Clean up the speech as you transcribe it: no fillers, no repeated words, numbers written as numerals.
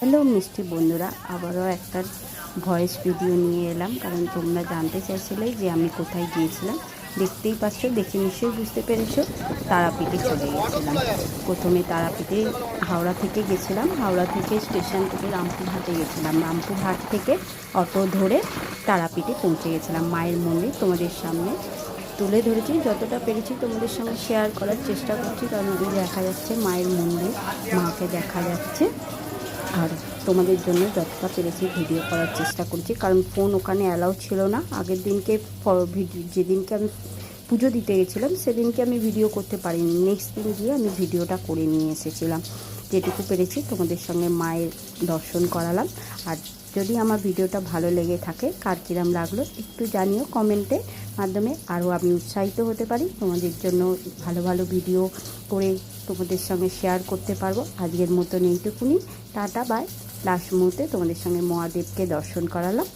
Hello মিষ্টি বন্ধুরা, আবারও একটা ভয়েস ভিডিও নিয়ে এলাম, কারণ তোমরা জানতে চাইছিলে যে আমি কোথায় গিয়েছিলাম। দেখতেই পাচ্ছ, দেখে নিশ্চয়ই বুঝতে পেরেছো, তারাপীঠে চলে গেছিলাম। প্রথমে তারাপীঠে হাওড়া থেকে গেছিলাম, হাওড়া থেকে স্টেশন থেকে রামপুরহাটে গেছিলাম, রামপুরহাট থেকে অটো ধরে তারাপীঠে পৌঁছে গেছিলাম। মায়ের মন্দির তোমাদের সামনে তুলে ধরেছি, যতটা পেরেছি তোমাদের সঙ্গে শেয়ার করার চেষ্টা করছি, কারণ ওই দেখা যাচ্ছে মায়ের মন্দির, মাকে দেখা যাচ্ছে। আর তোমাদের জন্য যতটা পেরেছি ভিডিও করার চেষ্টা করছি, কারণ ফোন ওখানে অ্যালাউ ছিল না। আগের দিনকে যেদিনকে আমি পুজো দিতে গেছিলাম সেদিনকে আমি ভিডিও করতে পারিনি, নেক্সট দিন গিয়ে আমি ভিডিওটা করে নিয়ে এসেছিলাম। যেটুকু পেরেছি তোমাদের সঙ্গে মায়ের দর্শন করালাম। আর যদি আমার ভিডিওটা ভালো লেগে থাকে, কার কিরম লাগলো একটু জানিও কমেন্টে মাধ্যমে, আরও আমি উৎসাহিত হতে পারি, তোমাদের জন্য ভালো ভালো ভিডিও করে তোমাদের সঙ্গে শেয়ার করতে পারবো। আজকের মতন এইটুকুনি, টাটা বাই। লাস্ট মুহূর্তে তোমাদের সঙ্গে মহাদেবকে দর্শন করালাম।